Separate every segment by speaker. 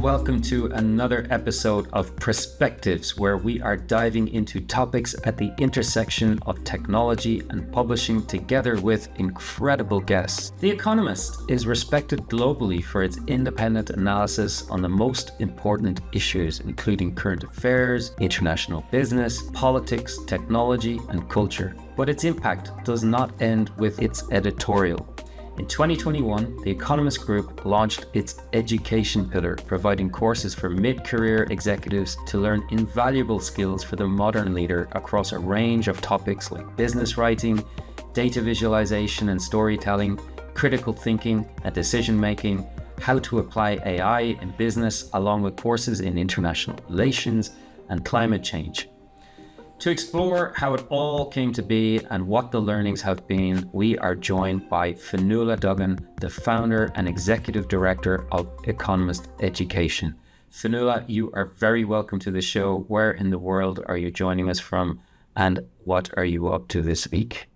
Speaker 1: and welcome to another episode of PressPectives, where we are diving into topics at the intersection of technology and publishing together with incredible guests. The Economist is respected globally for its independent analysis on the most important issues, including current affairs, international business, politics, technology, and culture. But its impact does not end with its editorial. In 2021, the Economist Group launched its education pillar, providing courses for mid-career executives to learn invaluable skills for the modern leader across a range of topics like business writing, data visualization and storytelling, critical thinking and decision-making, how to apply AI in business, along with courses in international relations and climate change. To explore how it all came to be and what the learnings have been, we are joined by Fionnuala Duggan, the founder and executive director of Economist Education. Fionnuala, you are very welcome to the show. Where in the world are you joining us from, and what are you up to this week?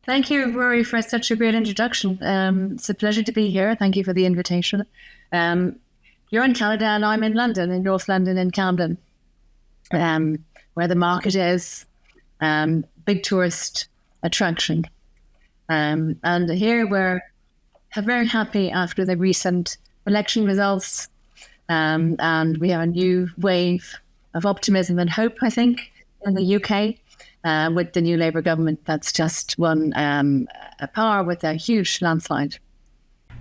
Speaker 2: Thank you, Rory, for such a great introduction. It's a pleasure to be here. Thank you for the invitation. You're in Canada and I'm in London, in North London, in Camden. Where the market is, big tourist attraction. And here we're very happy after the recent election results, and we have a new wave of optimism and hope, I think, in the UK with the new Labour government that's just won a power with a huge landslide.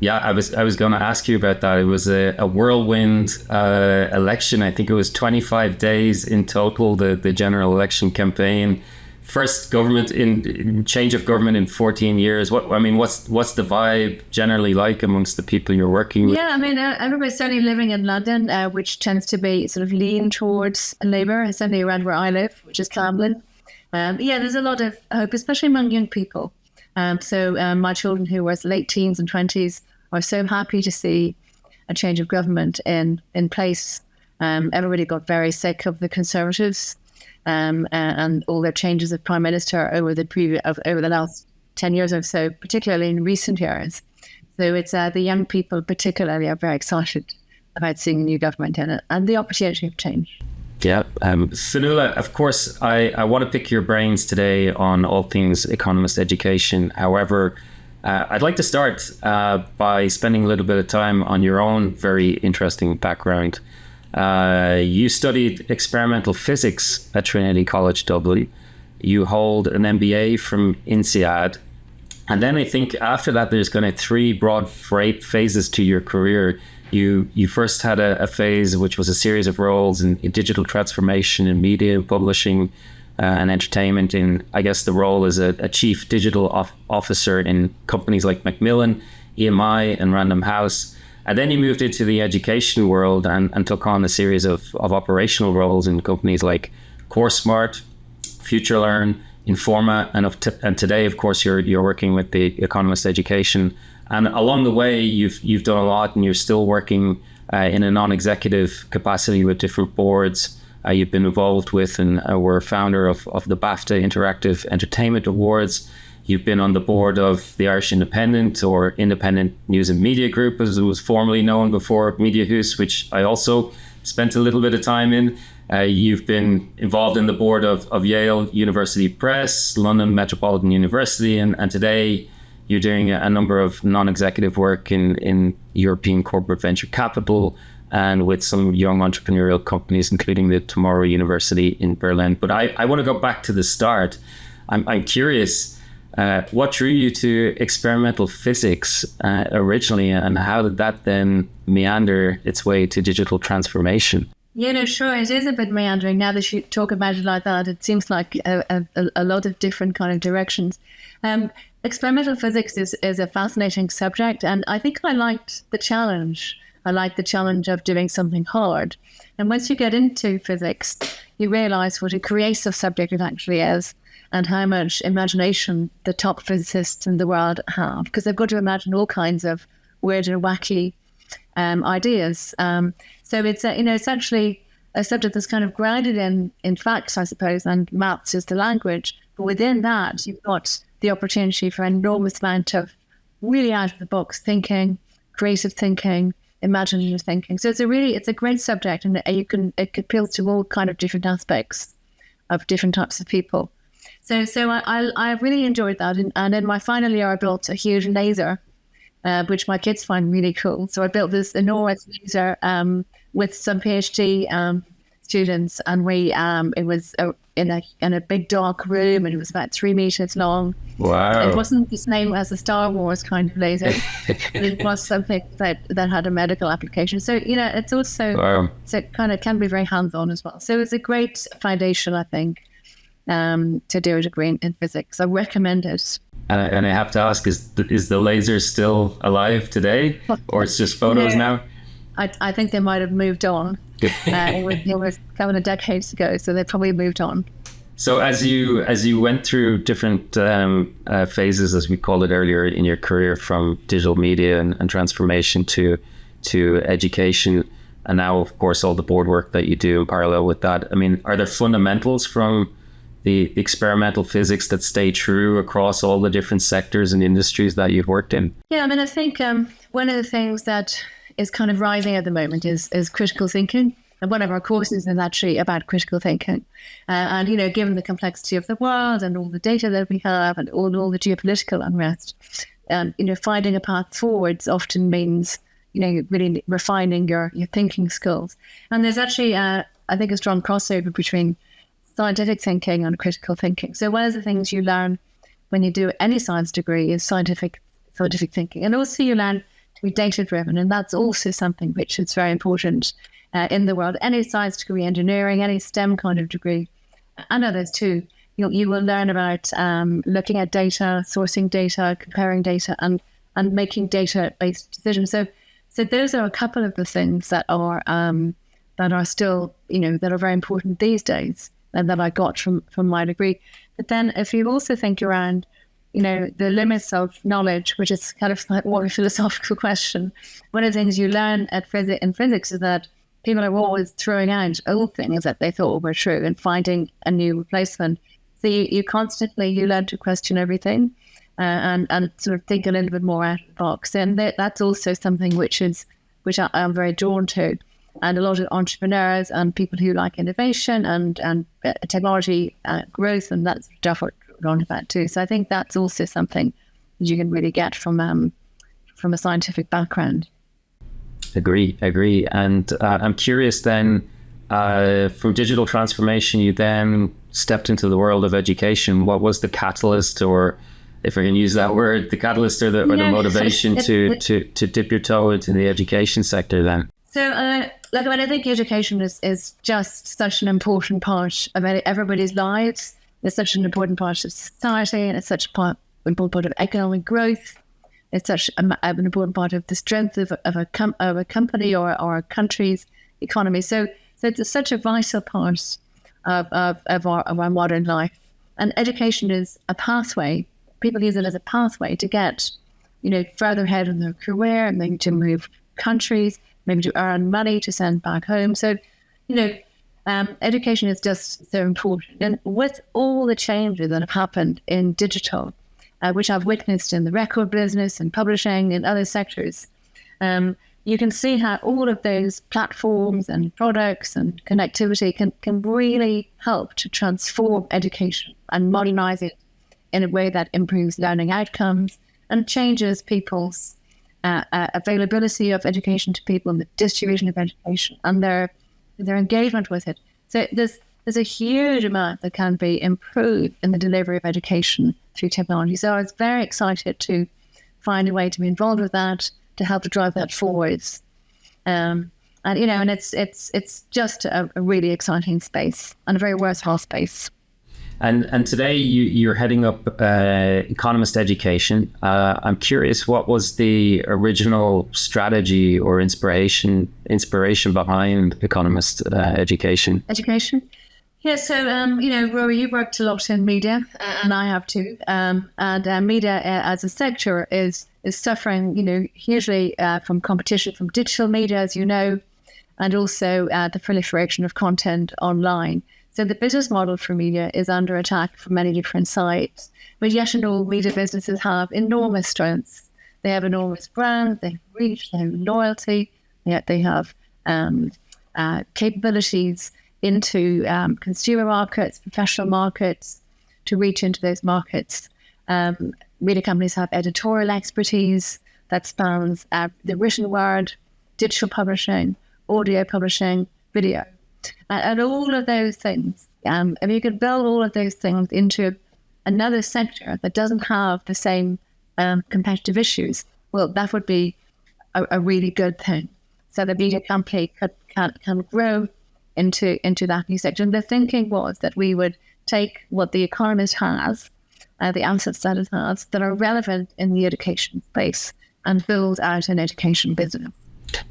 Speaker 1: Yeah, I was going to ask you about that. It was a whirlwind election. I think it was 25 days in total, the general election campaign. First change of government in 14 years. What's the vibe generally like amongst the people you're working with?
Speaker 2: Yeah, everybody's certainly living in London, which tends to be sort of lean towards Labour, certainly around where I live, which is Camden. There's a lot of hope, especially among young people. So my children who were late teens and 20s are so happy to see a change of government in place. Everybody got very sick of the Conservatives and all their changes of Prime Minister over the last 10 years or so, particularly in recent years. So it's the young people particularly are very excited about seeing a new government in it and the opportunity of change.
Speaker 1: Yeah. Fionnuala, of course, I want to pick your brains today on all things Economist Education. However, I'd like to start by spending a little bit of time on your own very interesting background. You studied experimental physics at Trinity College Dublin. You hold an MBA from INSEAD. And then I think after that, there's kind of three broad phases to your career. You first had a phase which was a series of roles in digital transformation in media and publishing and entertainment. In, I guess, the role as a chief digital officer in companies like Macmillan, EMI and Random House. And then you moved into the education world and took on a series of operational roles in companies like CourseSmart, FutureLearn, Informa, and today, of course, you're working with the Economist Education. And along the way, you've done a lot, and you're still working in a non-executive capacity with different boards. You've been involved with and were founder of the BAFTA Interactive Entertainment Awards. You've been on the board of the Irish Independent, or Independent News and Media Group, as it was formerly known before, Media House, which I also spent a little bit of time in. You've been involved in the board of Yale University Press, London Metropolitan University, and today you're doing a number of non-executive work in European corporate venture capital and with some young entrepreneurial companies, including the Tomorrow University in Berlin. But I want to go back to the start. I'm curious, what drew you to experimental physics originally, and how did that then meander its way to digital transformation?
Speaker 2: Yeah, sure. It is a bit meandering. Now that you talk about it like that, it seems like a lot of different kind of directions. Experimental physics is a fascinating subject, and I think I liked the challenge. I liked the challenge of doing something hard. And once you get into physics, you realize what a creative subject it actually is, and how much imagination the top physicists in the world have, because they've got to imagine all kinds of weird and wacky ideas. So it's actually a subject that's kind of grounded in facts, I suppose, and maths is the language. But within that, you've got the opportunity for an enormous amount of really out of the box thinking, creative thinking, imaginative thinking. So it's a great subject, and it appeals to all kind of different aspects of different types of people. So I really enjoyed that. And in my final year, I built a huge laser, which my kids find really cool. So I built this enormous laser with some PhD students, and it was in a big dark room, and it was about 3 meters long.
Speaker 1: Wow!
Speaker 2: It wasn't the same as the Star Wars kind of laser, but it was something that had a medical application. So it's also so it kind of can be very hands-on as well. So it's a great foundation, I think, to do a degree in physics. I recommend it.
Speaker 1: And I have to ask, is the laser still alive today, or it's just photos now?
Speaker 2: I think they might have moved on. It was coming a decade ago, so they probably moved on.
Speaker 1: So as you went through different phases, as we called it earlier, in your career, from digital media and transformation to education, and now of course all the board work that you do in parallel with that, I mean, are there fundamentals from the experimental physics that stay true across all the different sectors and industries that you've worked in? Yeah,
Speaker 2: I mean, I think one of the things that is kind of rising at the moment is critical thinking. And one of our courses is actually about critical thinking. And, given the complexity of the world and all the data that we have and all the geopolitical unrest, finding a path forwards often means, really refining your thinking skills. And there's actually, I think, a strong crossover between scientific thinking and critical thinking. So one of the things you learn when you do any science degree is scientific thinking. And also you learn to be data-driven, and that's also something which is very important in the world. Any science degree, engineering, any STEM kind of degree, and others too, you will learn about looking at data, sourcing data, comparing data, and making data-based decisions. So those are a couple of the things that are still, that are very important these days, and that I got from my degree. But then if you also think around, the limits of knowledge, which is kind of like more a philosophical question, one of the things you learn in physics is that people are always throwing out old things that they thought were true and finding a new replacement. So you constantly learn to question everything and sort of think a little bit more out of the box. And that's also something which I'm very drawn to. And a lot of entrepreneurs and people who like innovation and technology growth and that stuff are drawn to that too. So I think that's also something that you can really get from a scientific background.
Speaker 1: Agree. And I'm curious then, from digital transformation, you then stepped into the world of education. What was the catalyst, or if I can use that word, the catalyst or the motivation to dip your toe into the education sector then?
Speaker 2: So, I think education is just such an important part of everybody's lives. It's such an important part of society, and it's such an important part of economic growth. It's such an important part of the strength of a company or a country's economy. So it's such a vital part of our modern life. And education is a pathway. People use it as a pathway to get, further ahead in their career, maybe to move countries, maybe to earn money to send back home. So, education is just so important. And with all the changes that have happened in digital, which I've witnessed in the record business and publishing and other sectors, you can see how all of those platforms and products and connectivity can really help to transform education and modernize it in a way that improves learning outcomes and changes people's availability of education to people and the distribution of education and their engagement with it. So there's a huge amount that can be improved in the delivery of education through technology. So I was very excited to find a way to be involved with that, to help to drive that forwards. And it's just a really exciting space and a very worthwhile space.
Speaker 1: And today you're heading up Economist Education. I'm curious, what was the original strategy or inspiration behind Economist Education? Yeah, so, Rory, you've worked a lot in media, and I have too. And media as a sector is suffering, hugely from competition from digital media, as you know, and also the proliferation of content online. So the business model for media is under attack from many different sides. But yet all media businesses have enormous strengths. They have enormous brands, they have reach, they have loyalty,
Speaker 2: They have capabilities into consumer markets, professional markets, to reach into those markets. Media companies have editorial expertise that spans the written word, digital publishing, audio publishing, video, and all of those things. If you could build all of those things into another sector that doesn't have the same competitive issues, well, that would be a really good thing. So the media company can grow into that new sector. And the thinking was that we would take what the Economist has, the assets that it has, that are relevant in the education space, and build out an education business.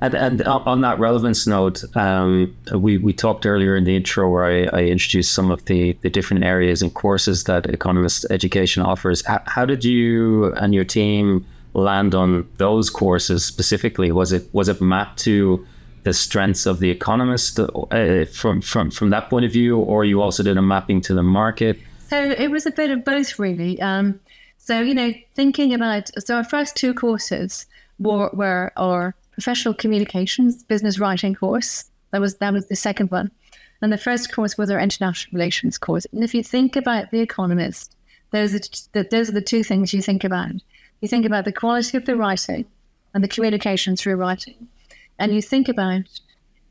Speaker 1: And on that relevance note, we talked earlier in the intro where I introduced some of the different areas and courses that Economist Education offers. How did you and your team land on those courses specifically? Was it mapped to the strengths of the Economist from that point of view, or you also did a mapping to the market?
Speaker 2: So it was a bit of both, really. Thinking about, so our first two courses were our professional communications business writing course. That was the second one, and the first course was our international relations course. And if you think about the Economist, those are the two things you think about. You think about the quality of the writing and the communication through writing, and you think about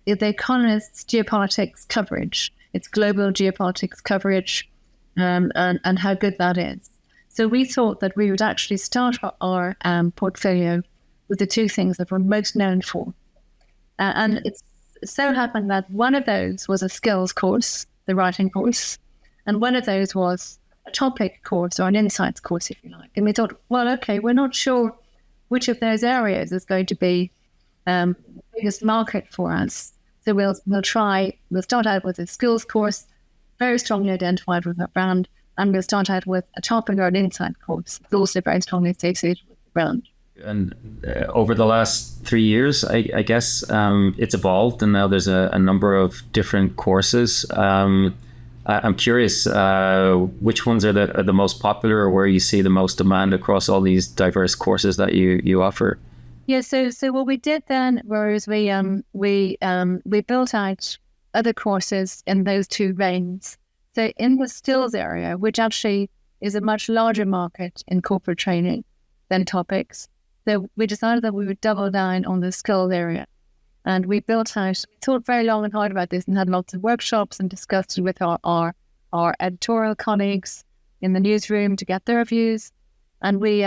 Speaker 2: the Economist's geopolitics coverage, its global geopolitics coverage, and how good that is. So we thought that we would actually start our portfolio with the two things that we're most known for. And it so happened that one of those was a skills course, the writing course, and one of those was a topic course or an insights course, if you like. And we thought, well, okay, we're not sure which of those areas is going to be the biggest market for us. So we'll start out with a skills course, very strongly identified with our brand, and we'll start out with a topic or an insight course, also very strongly associated with the brand.
Speaker 1: And over the last 3 years, I guess it's evolved, and now there's a number of different courses. I'm curious, which ones are the most popular, or where you see the most demand across all these diverse courses that you offer?
Speaker 2: Yeah, so what we did then was we built out other courses in those two veins. So in the skills area, which actually is a much larger market in corporate training than topics, so we decided that we would double down on the skills area. And we thought very long and hard about this and had lots of workshops and discussed it with our editorial colleagues in the newsroom to get their views. And we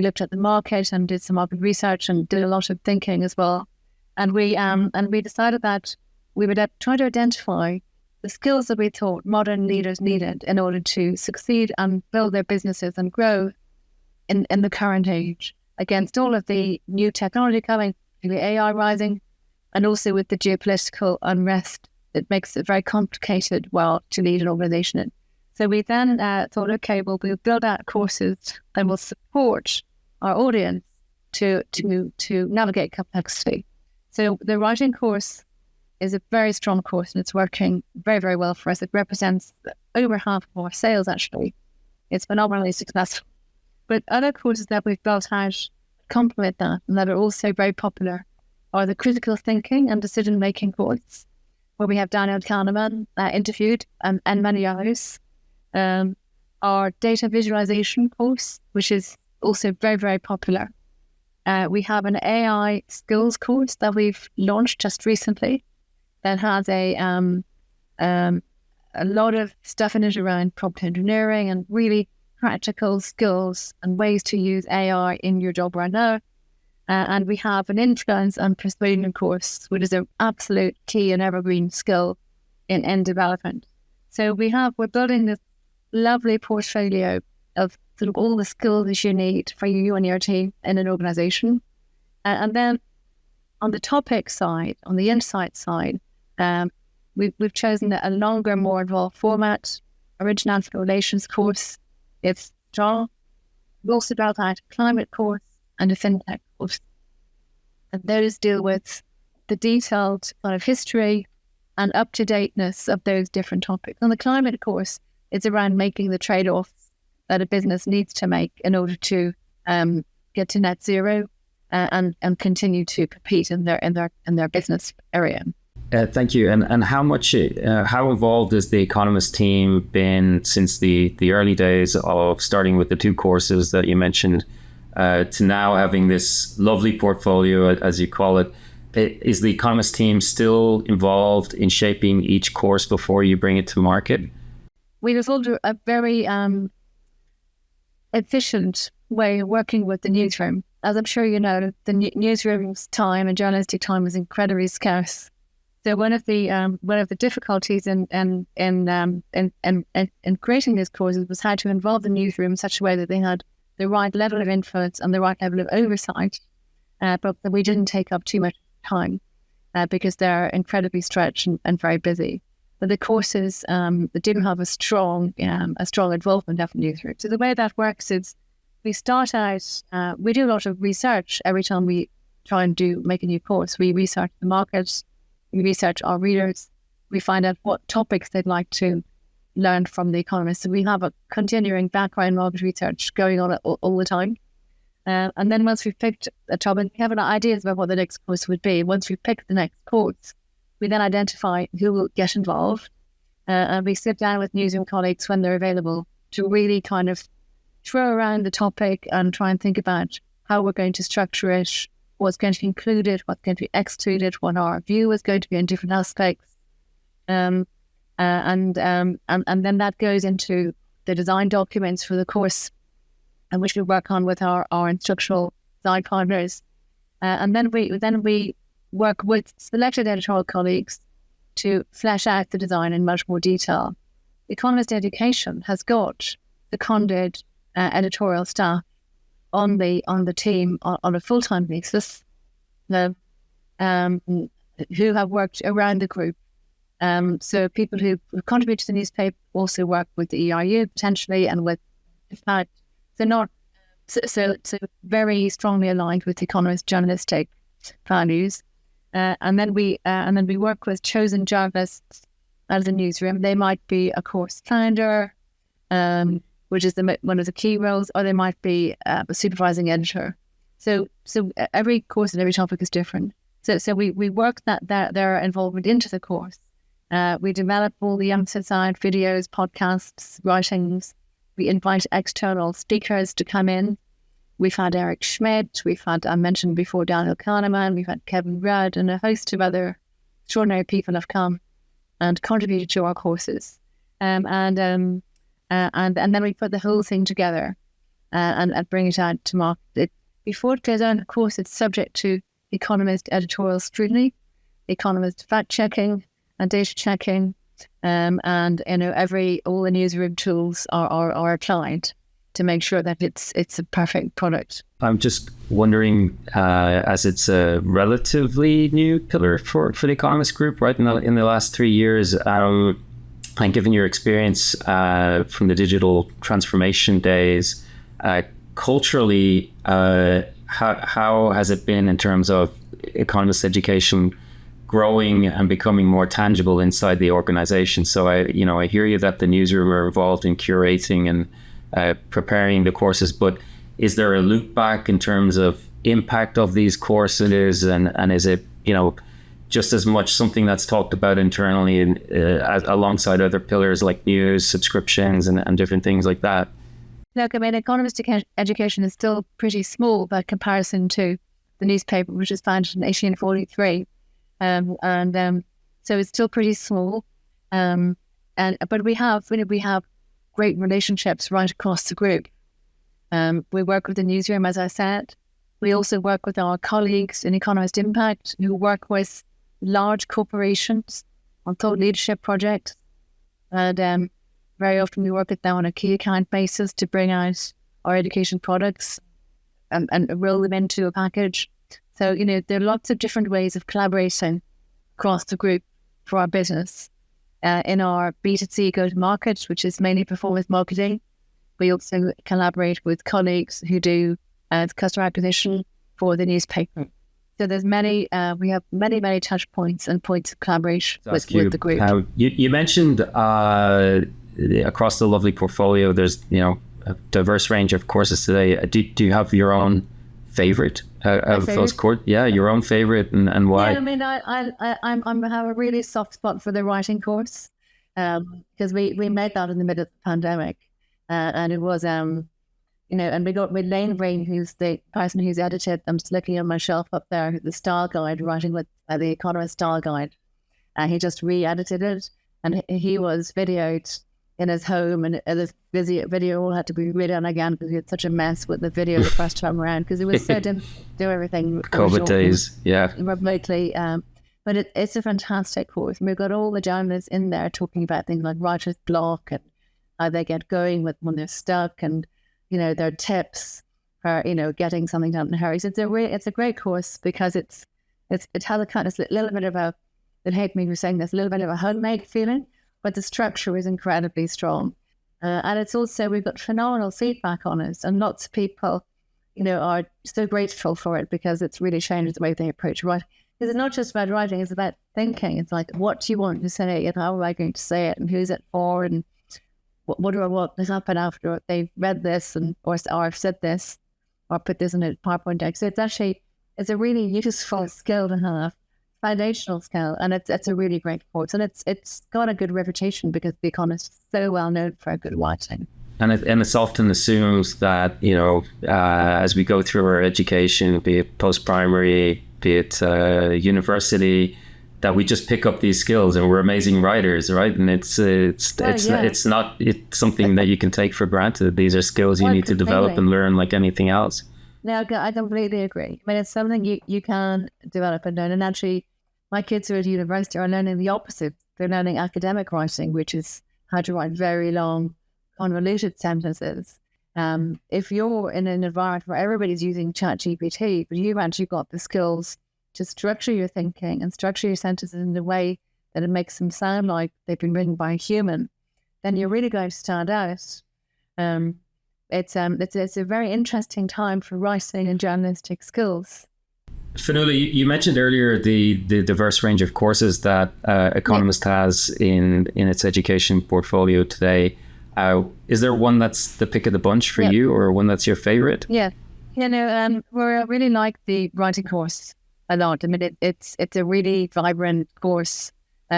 Speaker 2: looked at the market and did some market research and did a lot of thinking as well. And we decided that we would try to identify the skills that we thought modern leaders needed in order to succeed and build their businesses and grow in the current age, against all of the new technology coming, the AI rising, and also with the geopolitical unrest that makes it very complicated to lead an organization in. So we then thought, okay, well, we'll build out courses that will support our audience to navigate complexity. So the writing course is a very strong course, and it's working very, very well for us. It represents over half of our sales, actually. It's phenomenally successful. But other courses that we've built out complement that and that are also very popular are the critical thinking and decision-making course, where we have Daniel Kahneman interviewed and many others. Our data visualization course, which is also very, very popular. We have an AI skills course that we've launched just recently that has a lot of stuff in it around prompt engineering and really practical skills and ways to use AI in your job right now. And we have an influence and persuasion course, which is an absolute key and evergreen skill in development. So we're building this lovely portfolio of sort of all the skills that you need for you and your team in an organization. And then on the topic side, on the insight side, we've chosen a longer, more involved format, our international relations course. It's strong. We also built out a climate course and a fintech course. And those deal with the detailed kind of history and up-to-dateness of those different topics. On the climate course, it's around making the trade-offs that a business needs to make in order to get to net zero and continue to compete in their business area.
Speaker 1: Thank you. And how involved has the Economist team been since the early days of starting with the 2 courses that you mentioned to now having this lovely portfolio, as you call it? Is the Economist team still involved in shaping each course before you bring it to market?
Speaker 2: We developed a very efficient way of working with the newsroom. As I'm sure you know, the newsroom's time and journalistic time is incredibly scarce. So one of the difficulties in creating these courses was how to involve the newsroom in such a way that they had the right level of influence and the right level of oversight, but that we didn't take up too much time because they're incredibly stretched and very busy. But the courses they do have a strong involvement of the newsroom. So the way that works is we start out. We do a lot of research every time we try and make a new course. We research the market. We research our readers. We find out what topics they'd like to learn from The Economist. So we have a continuing background market research going on all the time. And then once we've picked a topic, we have ideas about what the next course would be. Once we've picked the next course, we then identify who will get involved. And we sit down with newsroom colleagues when they're available to really kind of throw around the topic and try and think about how we're going to structure it, what's going to be included, what's going to be excluded, what our view is going to be in different aspects. And then that goes into the design documents for the course, and which we work on with our instructional design partners. And then we work with selected editorial colleagues to flesh out the design in much more detail. Economist Education has got seconded editorial staff on the team on a full-time basis, who have worked around the group. So people who contribute to the newspaper also work with the ERU potentially, and with, in fact, they're not so very strongly aligned with the Economist journalistic values. And then we work with chosen journalists as a newsroom. They might be a course founder, which is one of the key roles, or they might be a supervising editor. So every course and every topic is different. So we work their involvement into the course. We develop all the emphasis side, videos, podcasts, writings. We invite external speakers to come in. We've had Eric Schmidt, I mentioned before, Daniel Kahneman, we've had Kevin Rudd, and a host of other extraordinary people have come and contributed to our courses. And then we put the whole thing together and bring it out to market. Before it goes on, of course, it's subject to Economist editorial scrutiny, Economist fact-checking and data checking, and all the newsroom tools are applied to make sure that it's a perfect product.
Speaker 1: I'm just wondering, as it's a relatively new pillar for the Economist Group, right? In the last 3 years, and given your experience from the digital transformation days, culturally, how has it been in terms of Economist Education growing and becoming more tangible inside the organization? So I hear you that the newsroom are involved in curating and preparing the courses, but is there a loop back in terms of impact of these courses, and is it just as much something that's talked about internally and alongside other pillars like news, subscriptions, and different things like that?
Speaker 2: Look, I mean, Economist Education is still pretty small by comparison to the newspaper, which was founded in 1843, so it's still pretty small. But we have great relationships right across the group. We work with the newsroom, as I said. We also work with our colleagues in Economist Impact, who work with large corporations on thought leadership projects. And very often we work with them on a key account basis to bring out our education products and roll them into a package. So, there are lots of different ways of collaborating across the group for our business. In our B2C go-to-market, which is mainly performance marketing, we also collaborate with colleagues who do customer acquisition for the newspaper. So there's we have many touch points and points of collaboration with the group.
Speaker 1: You mentioned across the lovely portfolio, there's a diverse range of courses today. Do you have your own favorite of
Speaker 2: favorite?
Speaker 1: those courses? Yeah, your own favorite, and why?
Speaker 2: Yeah, I mean, I have a really soft spot for the writing course, because we made that in the middle of the pandemic, and it was and we got with Lane Green, who's the person who's edited. I'm just looking on my shelf up there, the style guide, writing with the Economist style guide. He just re-edited it, and he was videoed in his home, and the video all had to be redone again because he had such a mess with the video the first time around because it was so difficult to do everything.
Speaker 1: COVID days, yeah.
Speaker 2: Remotely. But it's a fantastic course. And we've got all the journalists in there talking about things like writer's block and how they get going with when they're stuck, and their tips for getting something done in a hurry. So it's a great course because it has a kind of little bit of a, that hate me for saying this, a little bit of a homemade feeling, but the structure is incredibly strong. And it's also, we've got phenomenal feedback on it, and lots of people, are so grateful for it because it's really changed the way they approach writing. Because it's not just about writing, it's about thinking. It's like, what do you want to say, and how am I going to say it, and who's it for, and what do I want to happen after they've read this, or I've said this, or put this in a PowerPoint deck. So it's a really useful skill to have, foundational skill, and it's a really great course, and it's got a good reputation because The Economist is so well known for good writing.
Speaker 1: And it's often assumed that as we go through our education, be it post-primary, be it university, that we just pick up these skills and we're amazing writers, right? And it's not something that you can take for granted. These are skills you need to develop and learn like anything else.
Speaker 2: No, I completely agree. I mean, it's something you can develop and learn. And actually, my kids who are at university are learning the opposite. They're learning academic writing, which is how to write very long, convoluted sentences. If you're in an environment where everybody's using ChatGPT, but you've actually got the skills to structure your thinking and structure your sentences in a way that it makes them sound like they've been written by a human, then you're really going to stand out. It's a very interesting time for writing and journalistic skills.
Speaker 1: Fionnuala, you mentioned earlier the diverse range of courses that Economist has in its education portfolio today. Is there one that's the pick of the bunch for you, or one that's your favorite?
Speaker 2: Yeah, we really like the writing course a lot. I mean, it's a really vibrant course.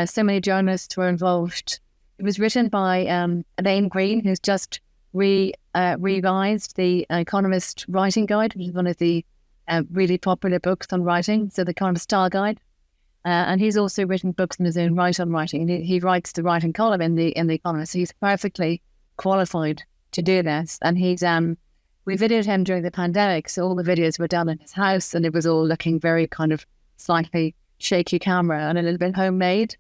Speaker 2: So many journalists were involved. It was written by Lane Green, who's just revised the Economist Writing Guide, which is one of the really popular books on writing, so the Economist Style Guide. And he's also written books in his own right on writing. He writes the writing column in the Economist. So he's perfectly qualified to do this. And we videoed him during the pandemic, so all the videos were done in his house, and it was all looking very kind of slightly shaky camera and a little bit homemade.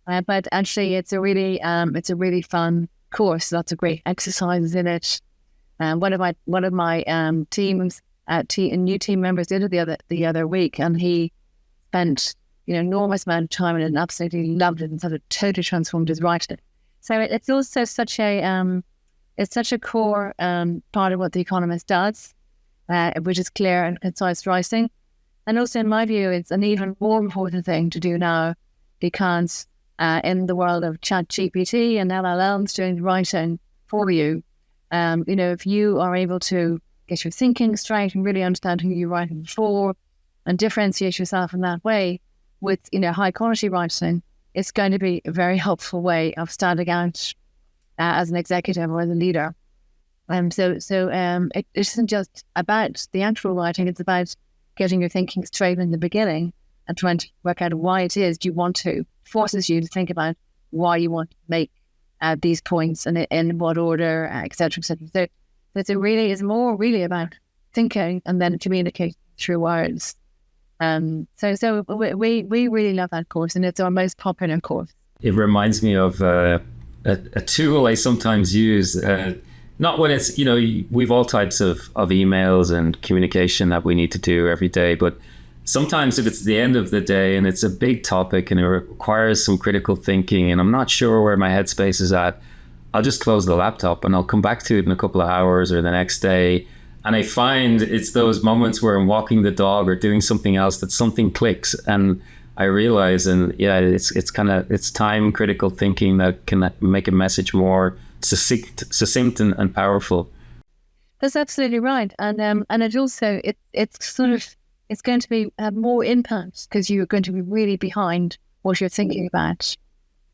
Speaker 2: But actually, it's a really fun course. Lots of great exercises in it. One of my new team members did it the other week, and he spent enormous amount of time in it and absolutely loved it and sort of totally transformed his writing. So it's also such a core part of what The Economist does, which is clear and concise writing. And also, in my view, it's an even more important thing to do now because in the world of ChatGPT and LLMs doing the writing for you, if you are able to get your thinking straight and really understand who you're writing for and differentiate yourself in that way with, high quality writing, it's going to be a very helpful way of standing out as an executive or as a leader. So it isn't just about the actual writing, it's about getting your thinking straight in the beginning and trying to work out why it is you want to, forces you to think about why you want to make these points and in what order, et cetera, et cetera. So it's more really about thinking and then communicating through words. So we really love that course, and it's our most popular course.
Speaker 1: It reminds me of a tool I sometimes use, not when it's, we've all types of emails and communication that we need to do every day, but sometimes if it's the end of the day and it's a big topic and it requires some critical thinking and I'm not sure where my headspace is at, I'll just close the laptop and I'll come back to it in a couple of hours or the next day. And I find it's those moments where I'm walking the dog or doing something else that something clicks and I realize, and it's time critical thinking that can make a message more succinct and powerful.
Speaker 2: That's absolutely right. And it also, it's going to be have more impact because you're going to be really behind what you're thinking about,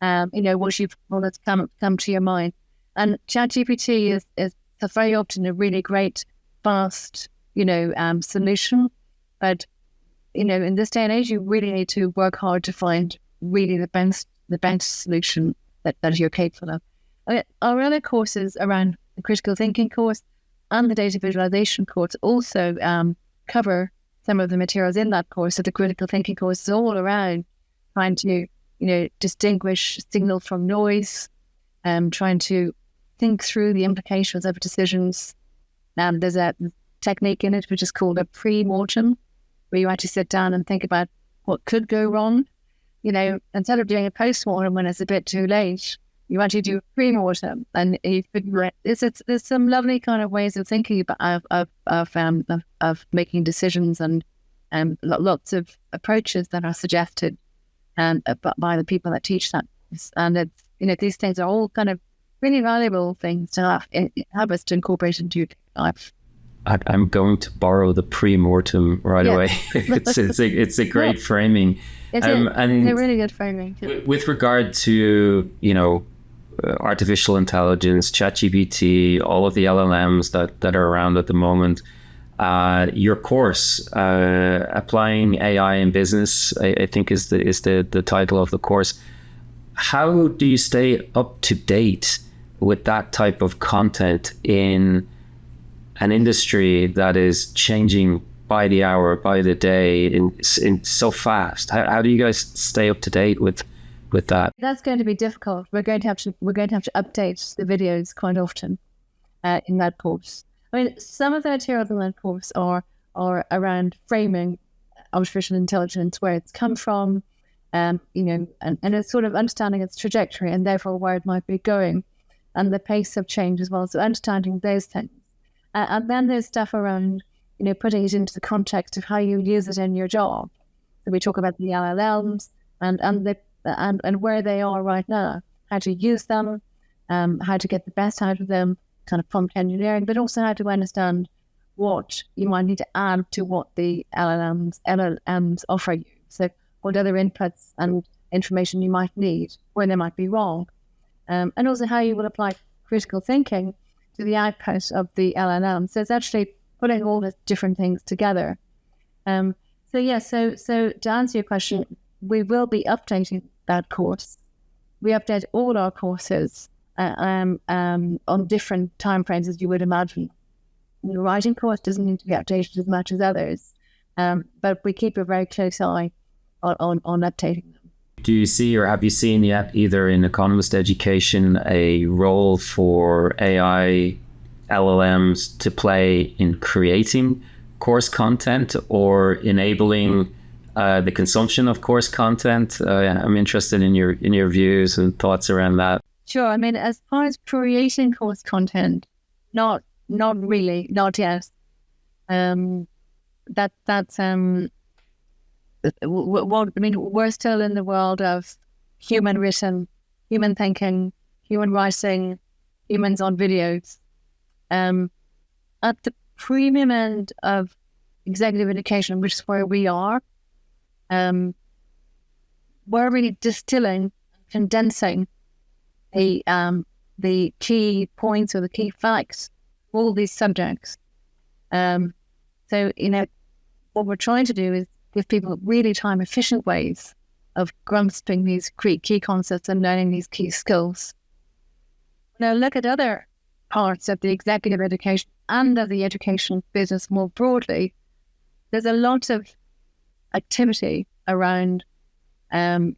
Speaker 2: what's come to your mind. And ChatGPT is very often a really great, fast, solution. But, in this day and age, you really need to work hard to find really the best solution that you're capable of. Our other courses around the critical thinking course and the data visualization course also cover some of the materials in that course. So the critical thinking course is all around trying to, distinguish signal from noise, trying to think through the implications of decisions. There's a technique in it which is called a pre-mortem, where you actually sit down and think about what could go wrong. Instead of doing a post-mortem when it's a bit too late, you actually do a pre-mortem, and you figure out there's some lovely kind of ways of thinking about of making decisions, and lots of approaches that are suggested by the people that teach that. And it's these things are all kind of really valuable things to have us to incorporate into life.
Speaker 1: I'm going to borrow the pre-mortem right away. It's a great framing.
Speaker 2: It's a really good framing.
Speaker 1: With regard to, artificial intelligence, ChatGPT, all of the LLMs that are around at the moment, your course, Applying AI in Business, I think is the title of the course. How do you stay up to date with that type of content in an industry that is changing by the hour, by the day, in so fast? How do you guys stay up to date with that?
Speaker 2: That's going to be difficult. We're going to have to update the videos quite often in that course. I mean, some of the materials in that course are around framing artificial intelligence, where it's come from, and it's sort of understanding its trajectory and therefore where it might be going, and the pace of change as well. So understanding those things. And then there's stuff around, putting it into the context of how you use it in your job. So we talk about the LLMs and where they are right now, how to use them, how to get the best out of them, kind of prompt engineering, but also how to understand what you might need to add to what the LLMs offer you. So what other inputs and information you might need, where they might be wrong, and also how you will apply critical thinking to the output of the LLM. So it's actually putting all the different things together. So to answer your question, we will be updating that course. We update all our courses on different timeframes, as you would imagine. The writing course doesn't need to be updated as much as others, but we keep a very close eye on updating them.
Speaker 1: Do you see, or have you seen yet, either in Economist Education, a role for AI LLMs to play in creating course content or enabling the consumption of course content? I'm interested in your views and thoughts around that.
Speaker 2: Sure. I mean, as far as creating course content, not really, not yet. We're still in the world of human written, human thinking, human writing, humans on videos. At the premium end of executive education, which is where we are, we're really distilling, condensing the key points or the key facts of all these subjects. So, what we're trying to do is give people really time-efficient ways of grasping these key concepts and learning these key skills. Now, look at other parts of the executive education and of the education business more broadly. There's a lot of activity around, and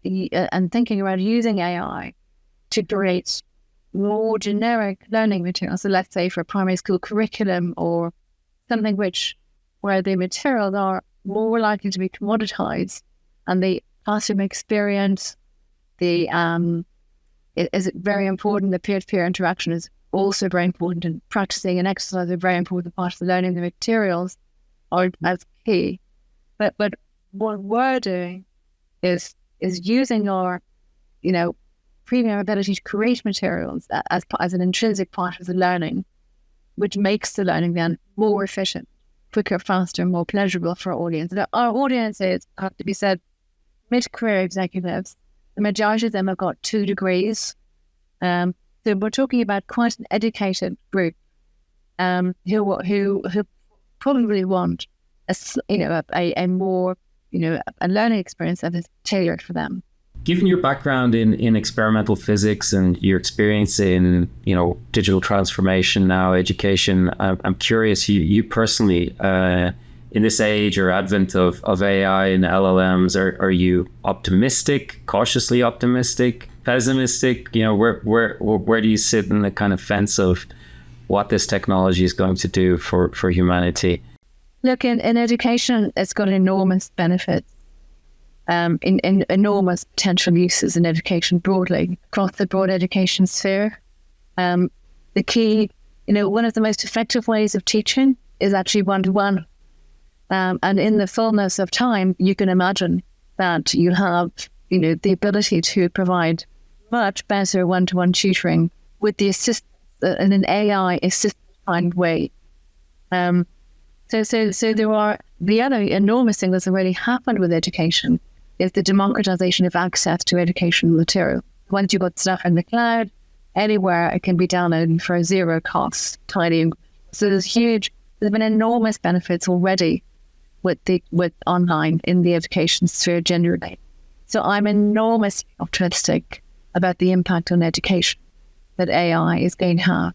Speaker 2: thinking around using AI to create more generic learning materials. So let's say for a primary school curriculum or something where the materials are more likely to be commoditized, and the classroom experience, is very important. The peer-to-peer interaction is also very important, and practicing and exercise are very important part of the learning. The materials are as key. But what we're doing is using our, premium ability to create materials as an intrinsic part of the learning, which makes the learning then more efficient, quicker, faster, more pleasurable for our audience. Our audiences, have to be said, mid-career executives. The majority of them have got 2 degrees. So we're talking about quite an educated group who probably want a more a learning experience that is tailored for them.
Speaker 1: Given your background in experimental physics and your experience in digital transformation now, education, I'm curious, you personally, in this age or advent of AI and LLMs, are you optimistic, cautiously optimistic, pessimistic? Where do you sit in the kind of fence of what this technology is going to do for humanity?
Speaker 2: Look, in education, it's got enormous benefits, in enormous potential uses in education broadly, across the broad education sphere. The key, one of the most effective ways of teaching is actually one-to-one. And in the fullness of time, you can imagine that you have, the ability to provide much better one-to-one tutoring with the assistance in an AI-assisted kind of way. So there are the other enormous thing that's already happened with education is the democratization of access to educational material. Once you've got stuff in the cloud, anywhere it can be downloaded for 0 cost, tiny. So there's been enormous benefits already with online in the education sphere generally. So I'm enormously optimistic about the impact on education that AI is going to have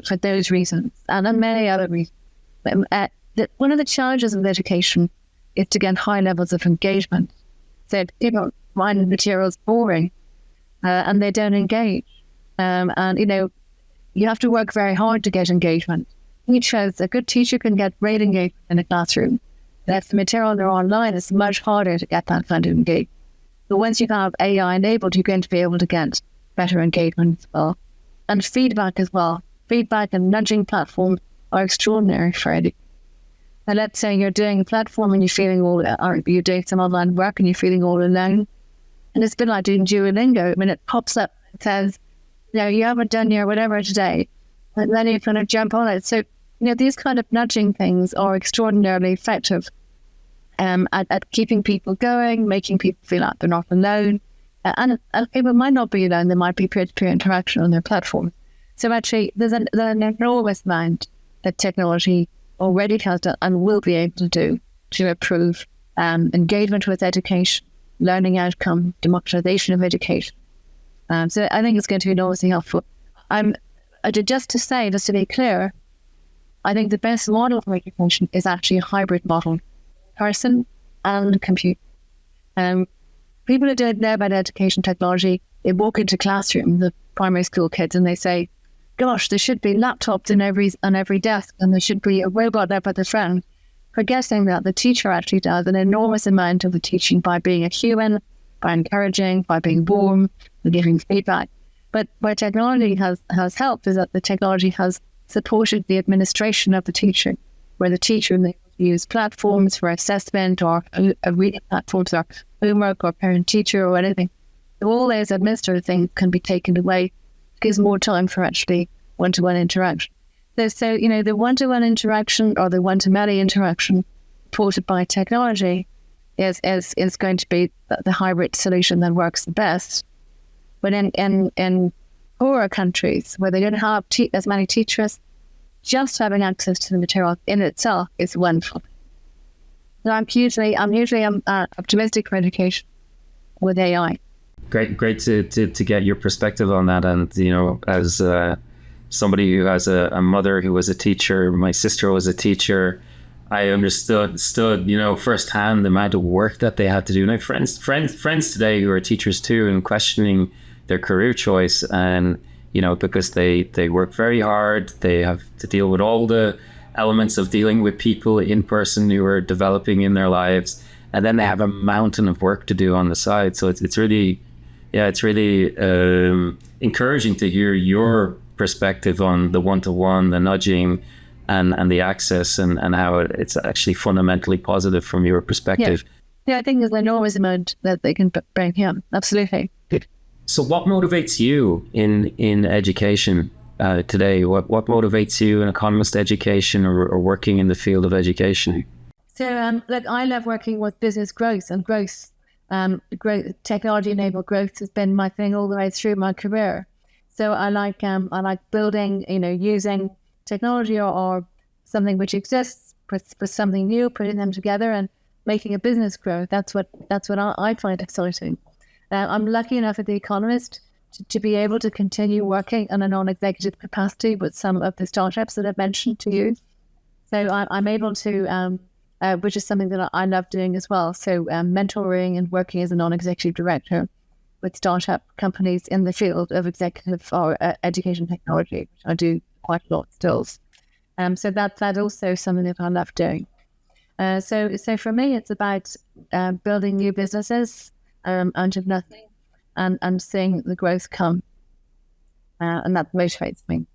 Speaker 2: for those reasons and many other reasons. One of the challenges of education is to get high levels of engagement. So people find the materials boring and they don't engage. You have to work very hard to get engagement. A good teacher can get great engagement in a classroom. But if the material they're online, it's much harder to get that kind of engagement. But once you have AI enabled, you're going to be able to get better engagement as well. And feedback as well. Feedback and nudging platforms are extraordinary for education. And let's say you're doing a platform and you're doing some online work and you're feeling all alone. And it's a bit like doing Duolingo. It pops up and says, you haven't done your whatever today. And then you kind of jump on it. So, these kind of nudging things are extraordinarily effective at keeping people going, making people feel like they're not alone. And people might not be alone. There might be peer-to-peer interaction on their platform. So actually, there's an enormous amount that technology already has done and will be able to do to improve engagement with education, learning outcome, democratization of education. So I think it's going to be enormously helpful. Just to be clear, I think the best model for education is actually a hybrid model, person and computer. People who don't know about education technology, they walk into classrooms, the primary school kids, and they say, gosh, there should be laptops on every desk and there should be a robot up at the front, forgetting that the teacher actually does an enormous amount of the teaching by being a human, by encouraging, by being warm, and giving feedback. But where technology has helped is that the technology has supported the administration of the teaching, where the teacher may use platforms for assessment or reading platforms or homework or parent-teacher or anything. So all those administrative things can be taken away. It gives more time for actually one-to-one interaction. So the one-to-one interaction or the one-to-many interaction supported by technology is going to be the hybrid solution that works the best. But in poorer countries where they don't have as many teachers, just having access to the material in itself is wonderful. So I'm hugely optimistic for education with AI.
Speaker 1: Great to get your perspective on that. And as somebody who has a mother who was a teacher, my sister was a teacher, I understood firsthand the amount of work that they had to do. And I have friends today who are teachers too, and questioning their career choice, and because they work very hard, they have to deal with all the elements of dealing with people in person who are developing in their lives, and then they have a mountain of work to do on the side. So it's really encouraging to hear your perspective on the one-to-one, the nudging, and the access, and how it's actually fundamentally positive from your perspective.
Speaker 2: Yeah, I think there's an enormous amount that they can bring. Yeah, absolutely.
Speaker 1: So what motivates you in education today? What motivates you in economist education or working in the field of education?
Speaker 2: So look, I love working with business growth and growth. Technology-enabled growth has been my thing all the way through my career. So I like building, using technology or something which exists with something new, putting them together and making a business grow. That's what I find exciting. I'm lucky enough at The Economist to be able to continue working in a non-executive capacity with some of the startups that I've mentioned to you. So I'm able to, which is something that I love doing as well. So mentoring and working as a non-executive director with startup companies in the field of executive or education technology, which I do quite a lot still. So that's also something that I love doing. So for me, it's about building new businesses out of nothing and seeing the growth come. And that motivates me.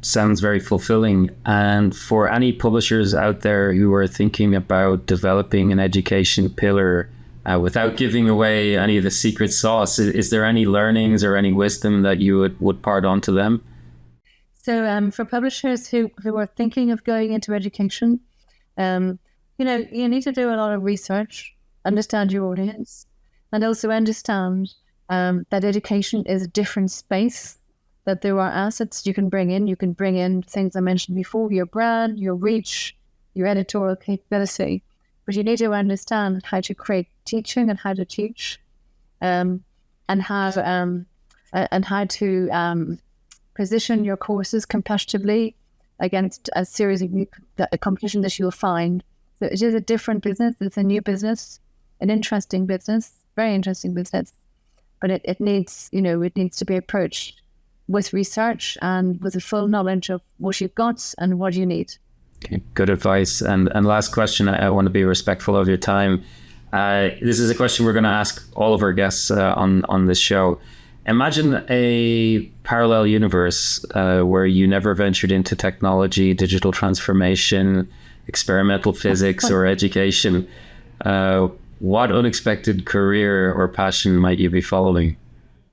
Speaker 1: Sounds very fulfilling. And for any publishers out there who are thinking about developing an education pillar without giving away any of the secret sauce, is there any learnings or any wisdom that you would part on to them?
Speaker 2: So for publishers who are thinking of going into education, you need to do a lot of research, understand your audience, and also understand that education is a different space, that there are assets you can bring in. You can bring in things I mentioned before, your brand, your reach, your editorial capability. But you need to understand how to create teaching and how to teach, and how to position your courses competitively against a series of new competition that you'll find. So it is a different business. It's a new business, an interesting business, very interesting business. But it needs to be approached with research and with a full knowledge of what you've got and what you need.
Speaker 1: Okay, good advice. And last question, I want to be respectful of your time. This is a question we're going to ask all of our guests on this show. Imagine a parallel universe where you never ventured into technology, digital transformation, experimental physics, or education. What unexpected career or passion might you be following?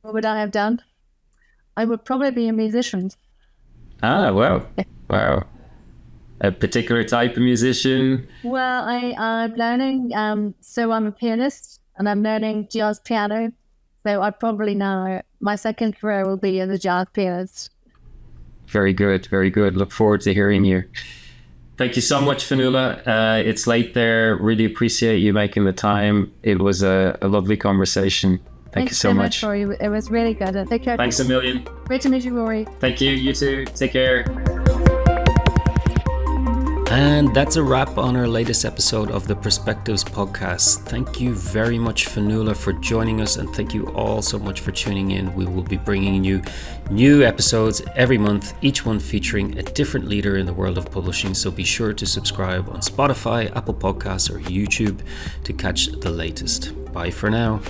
Speaker 2: What would I have done? I would probably be a musician.
Speaker 1: Wow. A particular type of musician?
Speaker 2: Well, I'm learning. So I'm a pianist and I'm learning jazz piano. So I probably now, my second career will be as a jazz pianist. Very good, very good. Look forward to hearing you. Thank you so much, Fionnuala. It's late there. Really appreciate you making the time. It was a lovely conversation. Thanks you so much. Rory. It was really good. Take care. Thanks a million. Great to meet you, Rory. Thank you. You too. Take care. And that's a wrap on our latest episode of the PressPectives Podcast. Thank you very much, Fionnuala, for joining us, and thank you all so much for tuning in. We will be bringing you new episodes every month, each one featuring a different leader in the world of publishing. So be sure to subscribe on Spotify, Apple Podcasts, or YouTube to catch the latest. Bye for now.